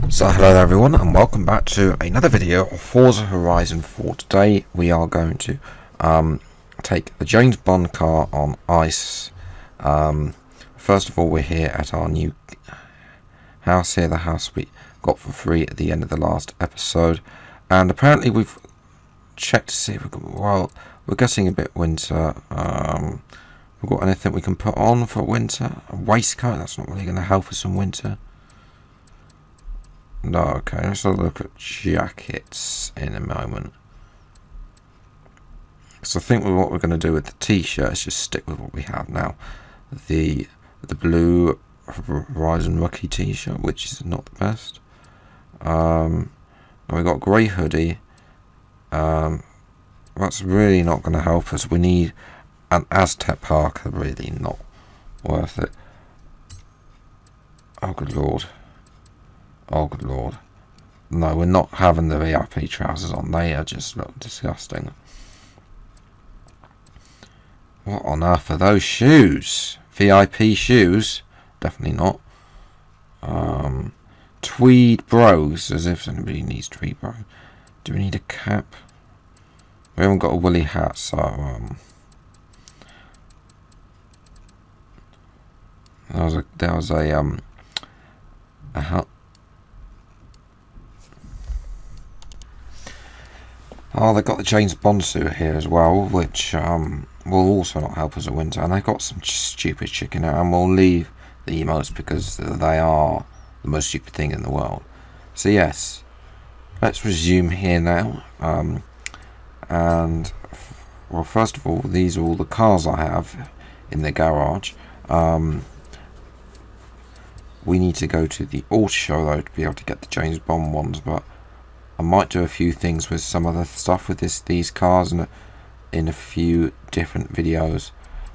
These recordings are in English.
So hello there everyone, and welcome back to another video of Forza Horizon 4. Today we are going to take the James Bond car on ice. First of all, we're here at our new house here, the house we got for free at the end of the last episode. And apparently we've checked to see if we're getting a bit winter. We've got anything we can put on for winter? A waistcoat, that's not really going to help us in winter. No, okay, let's have a look at jackets in a moment. So I think what we're going to do with the t-shirt is just stick with what we have now. The blue Horizon Rookie t-shirt, which is not the best. We've got grey hoodie. That's really not going to help us. We need an Aztec Parker, really not worth it. Oh, good lord. Oh, good lord. No, we're not having the VIP trousers on. They are just look disgusting. What on earth are those shoes? VIP shoes? Definitely not. Tweed bros, as if anybody needs tweed bro. Do we need a cap? We haven't got a woolly hat, so there was a hat. Oh, they've got the James Bond suit here as well, which will also not help us in winter. And they've got some stupid chicken out, and we'll leave the emotes because they are the most stupid thing in the world. So yes, let's resume here now. And well, first of all, these are all the cars I have in the garage. We need to go to the auto show though to be able to get the James Bond ones, but I might do a few things with some other stuff with these cars and in a few different videos.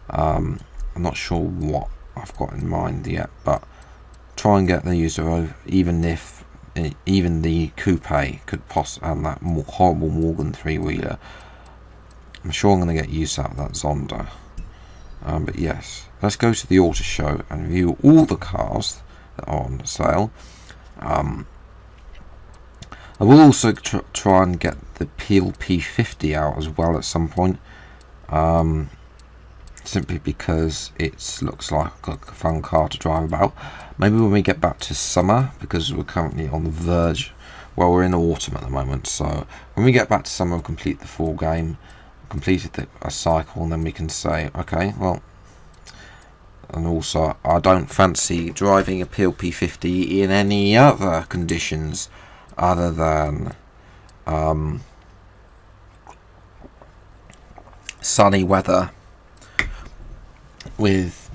I'm not sure what I've got in mind yet, but try and get the use of even the coupe could possibly and that horrible Morgan 3-wheeler. I'm sure I'm going to get use out of that Zonda. But yes, let's go to the auto show and view all the cars that are on sale. I will also try and get the Peel P50 out as well at some point, simply because it looks like a fun car to drive about. Maybe when we get back to summer, because we're currently on the verge, well, we're in autumn at the moment, so when we get back to summer, we'll complete the full game, completed a cycle, and then we can say, okay, well, and also I don't fancy driving a Peel P50 in any other conditions other than sunny weather with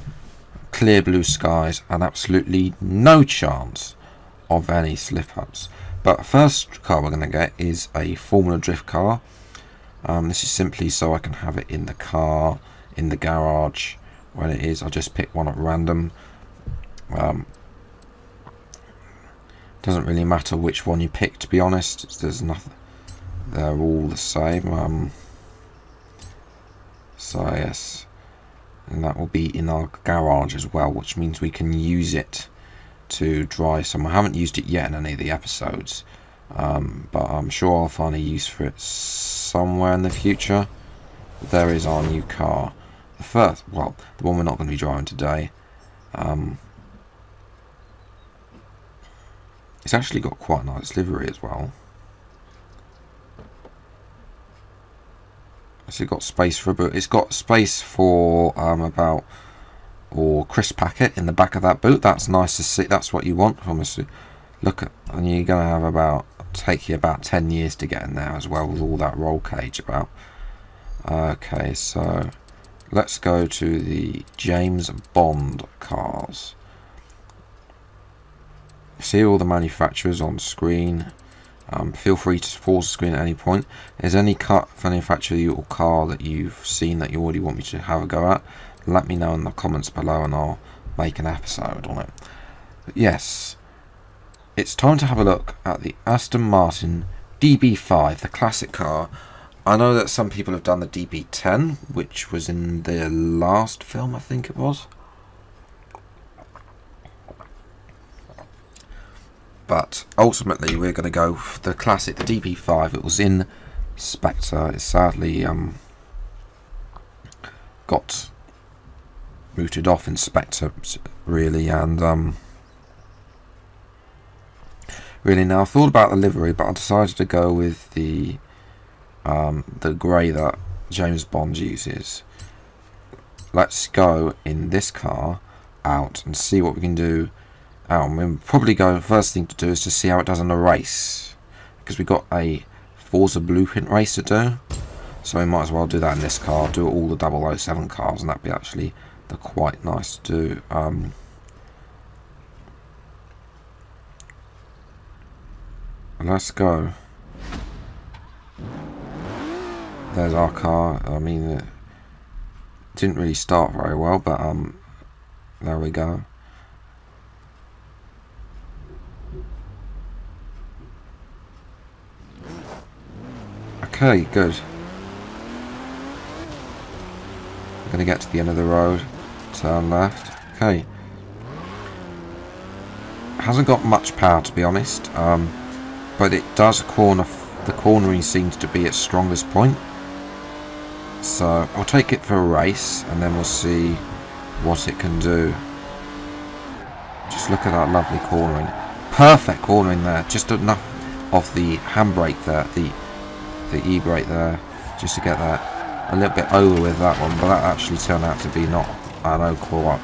clear blue skies and absolutely no chance of any slip-ups. But first car we're going to get is a Formula Drift car. This is simply so I can have it in the car, in the garage when it is. I'll just pick one at random. Doesn't really matter which one you pick, to be honest. There's nothing. They're all the same. So yes, and that will be in our garage as well, which means we can use it to drive some. I haven't used it yet in any of the episodes, but I'm sure I'll find a use for it somewhere in the future. There is our new car. The one we're not going to be driving today. It's actually got quite a nice livery as well. It's got space for a boot. It's got space for crisp packet in the back of that boot. That's nice to see. That's what you want from us. Look at, and you're gonna have take you about 10 years to get in there as well with all that roll cage about. Okay, so let's go to the James Bond cars. See all the manufacturers on screen. Feel free to pause the screen at any point. If there's any manufacturer or car that you've seen that you already want me to have a go at, let me know in the comments below and I'll make an episode on it. But yes, it's time to have a look at the Aston Martin Db5, the classic car. I know that some people have done the DB10, which was in the last film, I think it was. But ultimately we're going to go for the classic, the DB5. It was in Spectre. It sadly got routed off in Spectre, really, and really, now I thought about the livery, but I decided to go with the grey that James Bond uses. Let's go in this car out and see what we can do. We'll probably go, first thing to do is to see how it does in a race, because we've got a Forza blueprint race to do, so we might as well do that in this car, do all the 007 cars, and that'd be actually quite nice to do. Let's go. There's our car. I mean, it didn't really start very well, but there we go. Okay, good. We're going to get to the end of the road. Turn left. Okay. Hasn't got much power, to be honest, but it does corner. The cornering seems to be its strongest point. So I'll take it for a race, and then we'll see what it can do. Just look at that lovely cornering. Perfect cornering there. Just enough of the handbrake there, the e-brake there, just to get that a little bit over with that one. But that actually turned out to be not an O-core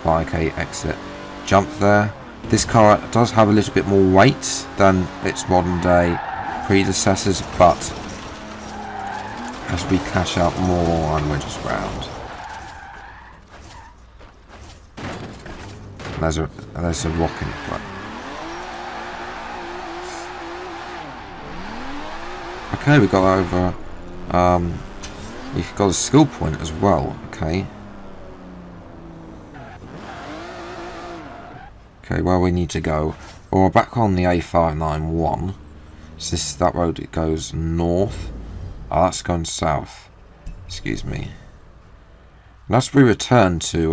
bike exit jump there. This car does have a little bit more weight than its modern day predecessors, but as we cash out more on Winter's Round. There's a rock in it, right? Okay, we got over. We've got a skill point as well. Okay. Okay, where we need to go. Well, we're back on the A591. So this is that road. It goes north. Oh, that's going south. Excuse me. And as we return to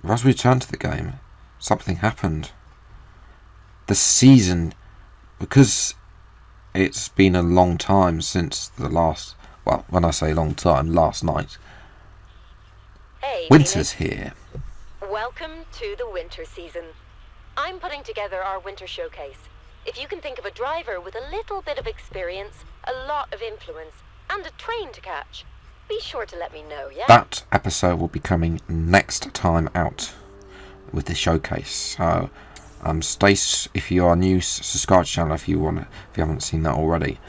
the game, something happened. The season, because it's been a long time since the last. Well, when I say long time, last night. Hey, Winter's Phoenix. here. Welcome to the winter season. I'm putting together our winter showcase. If you can think of a driver with a little bit of experience, a lot of influence, and a train to catch, be sure to let me know, yeah? That episode will be coming next time out with the showcase. So, stay. If you are new, subscribe to the channel if you haven't seen that already.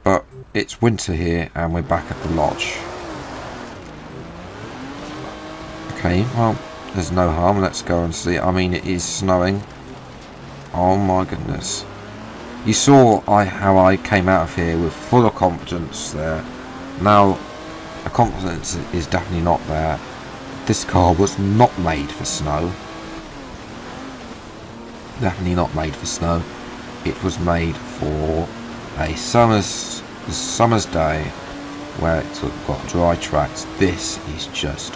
But it's winter here, and we're back at the lodge. Okay, well, there's no harm. Let's go and see. I mean, it is snowing. Oh my goodness. You saw how I came out of here with full of confidence there. Now, the confidence is definitely not there. This car was not made for snow. Definitely not made for snow. It was made for a summer's day where it's got dry tracks. This is just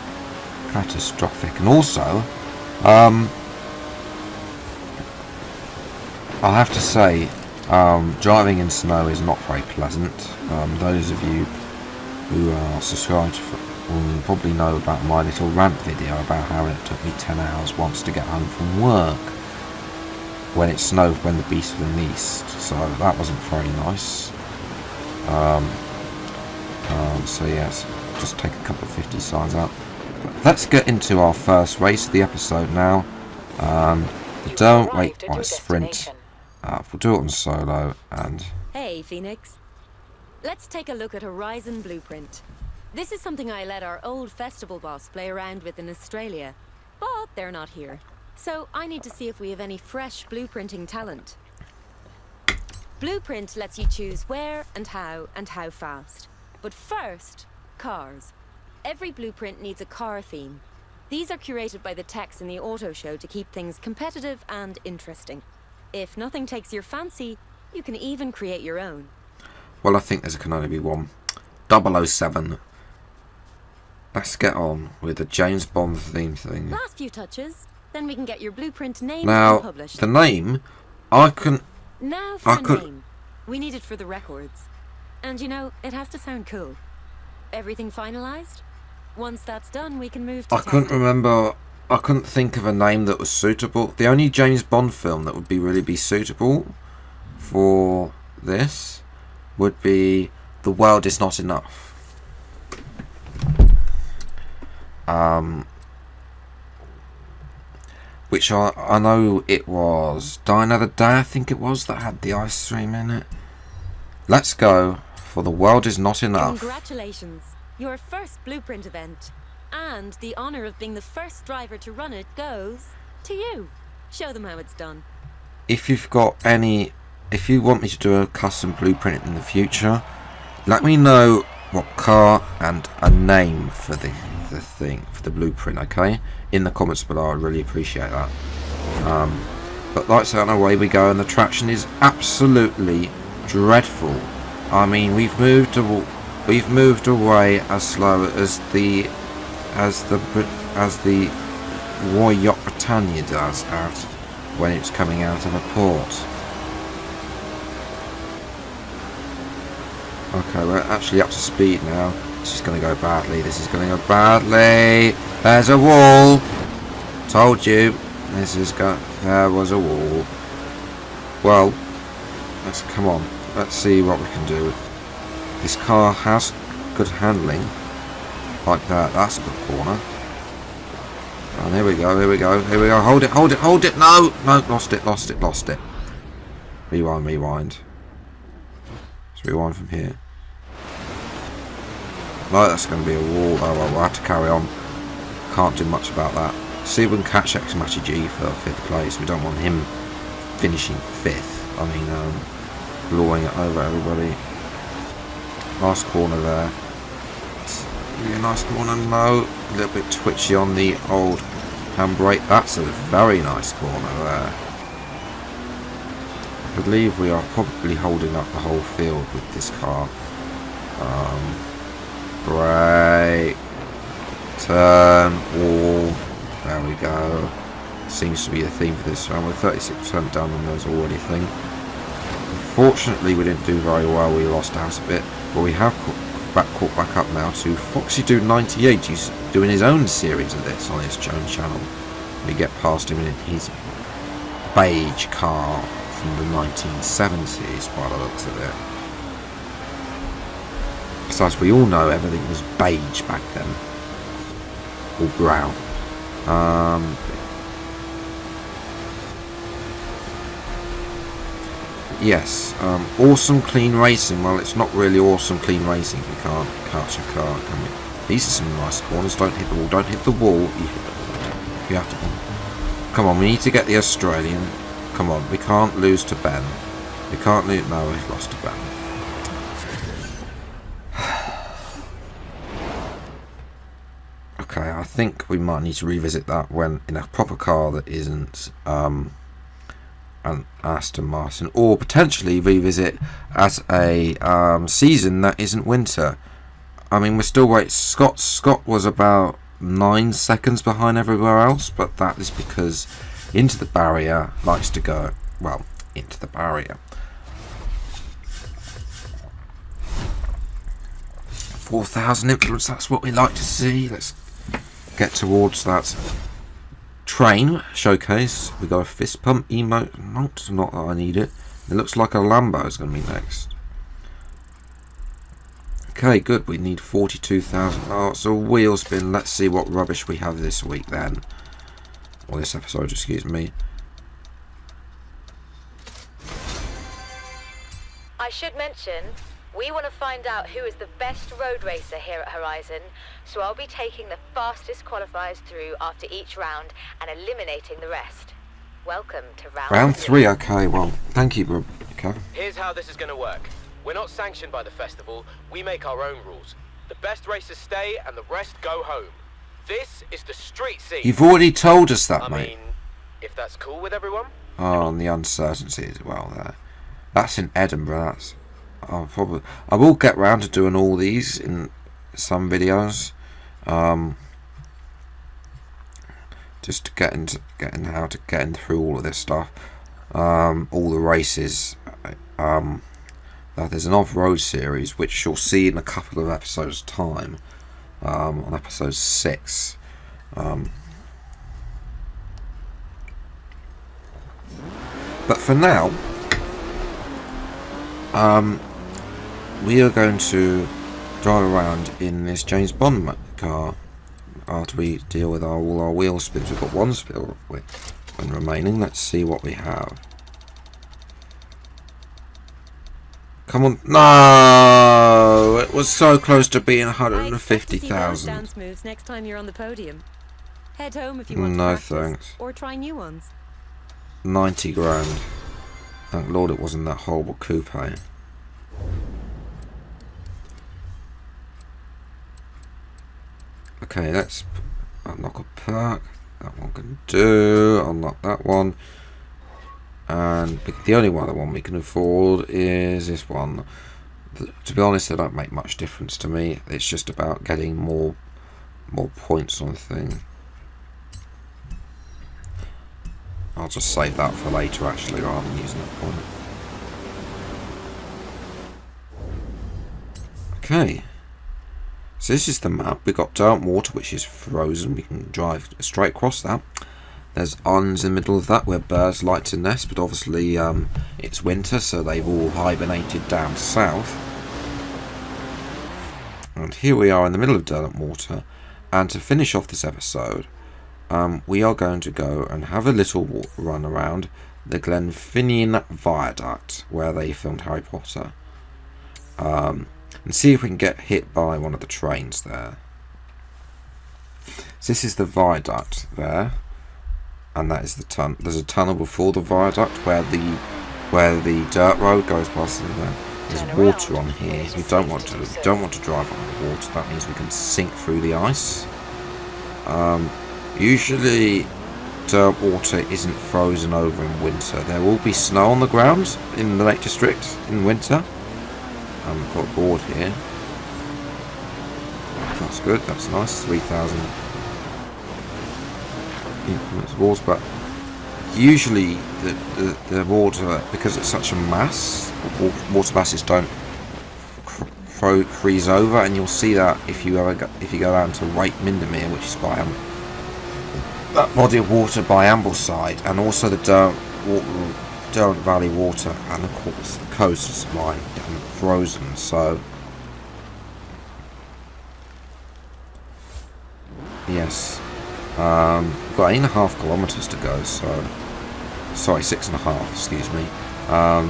catastrophic. And also, I have to say, driving in snow is not very pleasant. Those of you who are subscribed will probably know about my little rant video about how it took me 10 hours once to get home from work when it snowed when the beast was in the east. So that wasn't very nice. So yes, just take a couple of 50 signs out. But let's get into our first race of the episode now. Don't wait by sprint. We'll do it on solo and... Hey, Phoenix. Let's take a look at Horizon Blueprint. This is something I let our old festival boss play around with in Australia, but they're not here. So I need to see if we have any fresh blueprinting talent. Blueprint lets you choose where and how fast. But first, cars. Every blueprint needs a car theme. These are curated by the techs in the auto show to keep things competitive and interesting. If nothing takes your fancy, you can even create your own. Well, I think there can only be one. 007. Let's get on with the James Bond theme thing. Last few touches, Then we can get your blueprint named and Now, published. the name, I can... Now for a name. We need it for the records. And you know, it has to sound cool. Everything finalized? Once that's done, we can move to I couldn't testing. remember... I couldn't think of a name that was suitable. The only James Bond film that would really be suitable for this would be The World Is Not Enough. Which I know it was Die Another Day, I think it was, that had the ice stream in it. Let's go for The World Is Not Enough. Congratulations. Your first blueprint event. And the honour of being the first driver to run it goes to you. Show them how it's done. If you've got any... If you want me to do a custom blueprint in the future, let me know what car and a name for the thing, for the blueprint, okay? In the comments below, I'd really appreciate that. But like I said, away we go, and the traction is absolutely dreadful. I mean, we've moved away as slow as the Roy Yacht Britannia does out when it's coming out of a port. Okay, we're actually up to speed now. This is going to go badly. This is going to go badly. There's a wall. Told you. There was a wall. Well, come on. Let's see what we can do. This car has good handling. Like that. That's a good corner. And here we go. Here we go. Here we go. Hold it. Hold it. Hold it. No. No. Lost it. Lost it. Lost it. Rewind. Rewind. Let's rewind from here. No, that's going to be a wall. Oh well, we'll have to carry on. Can't do much about that. See if we can catch X-Matty G for 5th place. We don't want him finishing 5th. I mean, blowing it over everybody. Nice corner there. Really a nice corner. No, a little bit twitchy on the old handbrake. That's a very nice corner there. I believe we are probably holding up the whole field with this car. Brake, turn, wall, there we go. Seems to be the theme for this round. We're 36% down on those already thing. Unfortunately, we didn't do very well. We lost out a bit, but we have caught back up now to Foxy Dude 98. He's doing his own series of this on his own channel. We get past him in his beige car from the 1970s by the looks of it. Besides, we all know everything was beige back then, or brown. Yes, awesome clean racing. Well, it's not really awesome clean racing if you can't catch a car, can we? These are some nice corners. Don't hit the wall. Don't hit the wall. You have to. Come on, we need to get the Australian. Come on, we can't lose to Ben. We can't lose. No, we've lost to Ben. Okay, I think we might need to revisit that when in a proper car that isn't an Aston Martin, or potentially revisit as a season that isn't winter. I mean, we're still waiting. Scott was about 9 seconds behind everywhere else, but that is because Into the Barrier likes to go, well, into the barrier. 4,000 influence, that's what we like to see. Let's get towards that train showcase. We got a fist pump emote. Not that I need it. It looks like a Lambo is going to be next. Okay, good. We need 42,000. Oh, it's a wheel spin. Let's see what rubbish we have this week then. Or this episode, excuse me. I should mention, we want to find out who is the best road racer here at Horizon, so I'll be taking the fastest qualifiers through after each round and eliminating the rest. Welcome to round 3. Okay, well, thank you, bro. Okay. Here's how this is going to work. We're not sanctioned by the festival, we make our own rules. The best racers stay and the rest go home. This is the street scene. You've already told us that, I mate. mean, if that's cool with everyone. Oh, and the uncertainty as well there. That's in Edinburgh. That's. I will get round to doing all these in some videos. just getting through all of this stuff, all the races. There's an off-road series which you'll see in a couple of episodes' time, on episode 6. But for now, we are going to drive around in this James Bond car after we deal with all our wheel spins. We've got one spin remaining. Let's see what we have. Come on. No! It was so close to being 150,000. Dance moves next time you're on the podium. Head home if you want to No practice, thanks. or try new ones. 90 grand. Thank Lord it wasn't that horrible coupe. Okay, let's unlock a perk. That one can do. Unlock that one. And the only other one we can afford is this one. To be honest, they don't make much difference to me. It's just about getting more points on the thing. I'll just save that for later, actually, rather than using that point. Okay. So this is the map. We've got Darkwater, which is frozen. We can drive straight across that. There's islands in the middle of that where birds like to nest, but obviously it's winter, so they've all hibernated down south. And here we are in the middle of Darkwater. And to finish off this episode, we are going to go and have a little run around the Glenfinnan Viaduct, where they filmed Harry Potter. And see if we can get hit by one of the trains there. So this is the viaduct there. And that is the tunnel. There's a tunnel before the viaduct where the dirt road goes past there. There's water on here. We don't want to drive on the water. That means we can sink through the ice. Usually, dirt water isn't frozen over in winter. There will be snow on the ground in the Lake District in winter. We've got a board here. That's good. That's nice. 3,000. Walls, but usually the water, because it's such a mass, water masses don't freeze over, and you'll see that if you go down to Lake Windermere, which is by that body of water by Ambleside, and also the Derwent Valley water, and of course the coastline frozen. So yes. We've got 8.5 kilometres to go, so sorry, 6.5, excuse me. I'll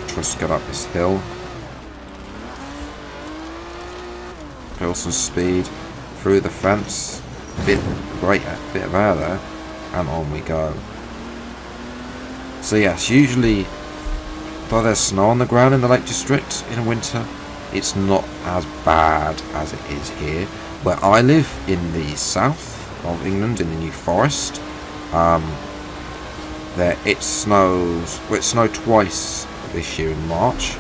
just get up this hill. Build some speed through the fence. Bit of air there, and on we go. So yes, usually though there's snow on the ground in the Lake District in winter, it's not as bad as it is here. Where I live in the south of England, in the New Forest, it snowed twice this year in March.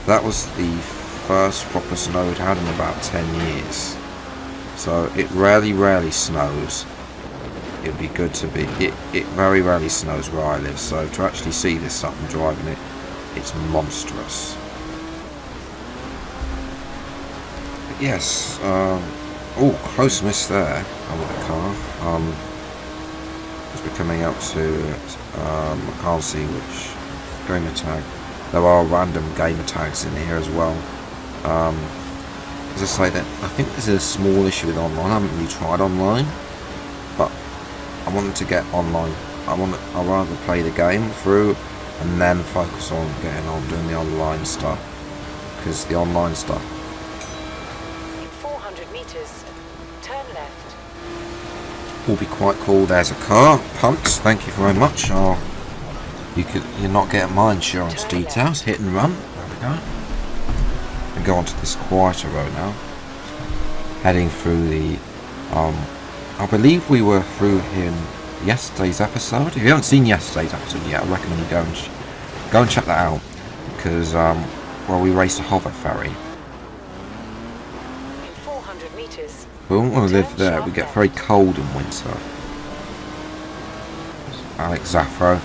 That was the first proper snow it had in about 10 years. So it rarely snows. It'd be good to be. It very rarely snows where I live. So to actually see this stuff and driving it, it's monstrous. But yes. Oh, close miss there with the car. As we're coming up to, I can't see which gamer tag. There are random gamer tags in here as well. As I say, that I think there's a small issue with online. I haven't really tried online, but I wanted to get online. I'd rather play the game through and then focus on getting on doing the online stuff, because the online stuff. Turn left. Will be quite cool. There's a car. Punks. Thank you very much. You're not getting my insurance details. Hit and run. There we go. And go onto this quieter road now. Heading through the. I believe we were through here in yesterday's episode. If you haven't seen yesterday's episode yet, I recommend you go and check that out, because we raced a hover ferry. In 400 meters. We wouldn't want to live there. We get very cold in winter. Alex Zaffro,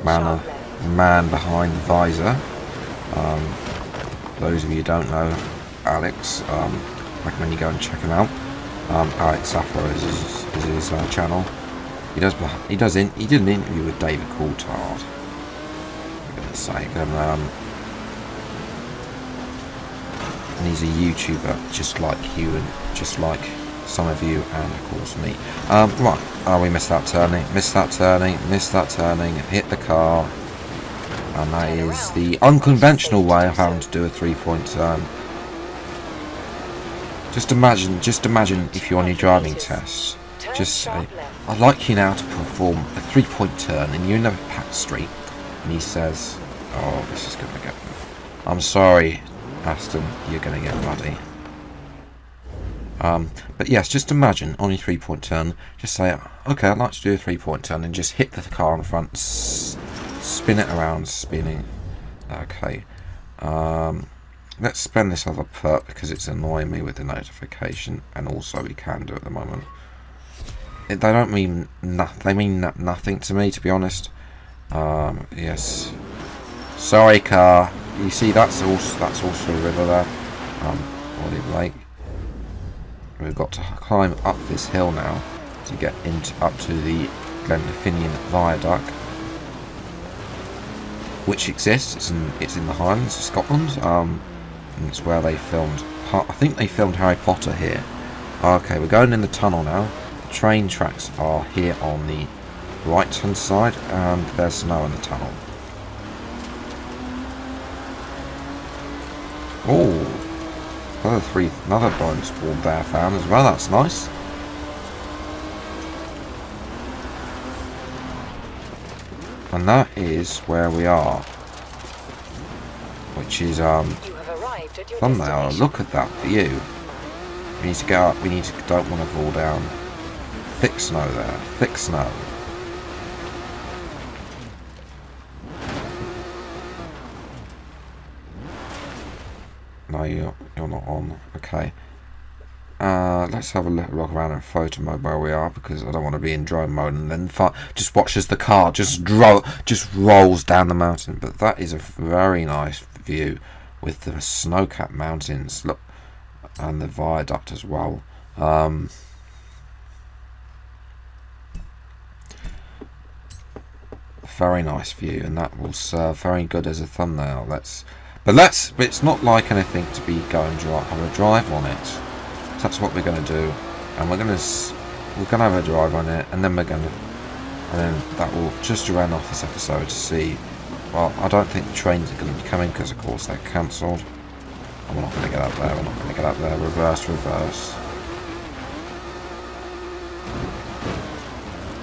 man behind the visor. Those of you who don't know Alex, recommend you go and check him out. Alex Zaffro is his channel. He did an interview with David Coulthard. For goodness sake, and he's a YouTuber just like you and just like some of you, and of course me. Right, we missed that turning, hit the car, and that is the unconventional way of having to do a 3-point turn. Just imagine if you're on your driving test, just say, I'd like you now to perform a 3-point turn, and you're in a packed street, and he says, oh, this is going to get, I'm sorry, Aston, you're going to get muddy. But yes, just imagine on your 3-point turn, just say, okay, I'd like to do a 3-point turn, and just hit the car in front, spin it around, spinning. Okay, let's spend this other perk because it's annoying me with the notification, and also we can do it at the moment. They don't mean they mean nothing to me, to be honest. Yes, sorry car. You see, that's also a river there, Olive Lake. We've got to climb up this hill now to get up to the Glenfinnan Viaduct, which exists. It's in the Highlands of Scotland, and it's where they filmed. I think they filmed Harry Potter here. Okay, we're going in the tunnel now. The train tracks are here on the right-hand side, and there's snow in the tunnel. Oh. Another bonus board there found as well, that's nice. And that is where we are. Which is thumbnail. Look at that view. We need to go up, don't want to fall down. Thick snow there, thick snow. No, you're not on. Okay. Let's have a look around in photo mode where we are, because I don't want to be in drone mode and then just watch as the car just rolls down the mountain. But that is a very nice view with the snow-capped mountains. Look, and the viaduct as well. Very nice view, and that will serve very good as a thumbnail. But it's not like anything to be going have a drive on it. So that's what we're going to do, and we're going to have a drive on it, and then that will just to round off this episode to see. Well, I don't think the trains are going to be coming because, of course, they're cancelled. And we're not going to get up there. We're not going to get up there. Reverse.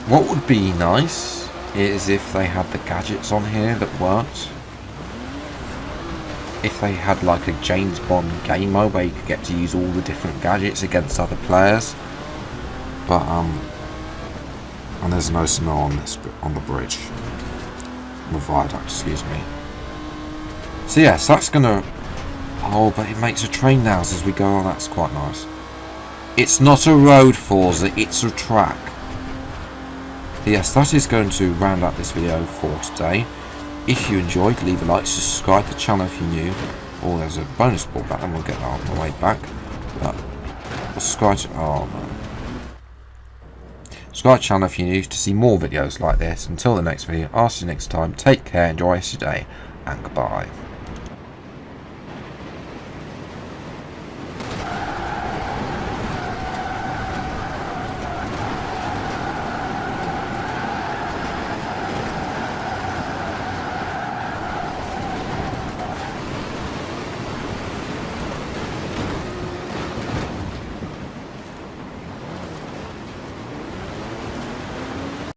What would be nice is if they had the gadgets on here that worked. If they had like a James Bond game mode where you could get to use all the different gadgets against other players, but and there's no snow on the bridge, on the viaduct, excuse me. So yes, that's gonna. Oh, but it makes a train now as we go on. That's quite nice. It's not a road, Forza. It's a track. Yes, that is going to round up this video for today. If you enjoyed, leave a like, subscribe to the channel if you're new. Oh, there's a bonus board back, and we'll get that on the way back. But subscribe to subscribe to the channel if you're new to see more videos like this. Until the next video, I'll see you next time. Take care, enjoy your day, and goodbye.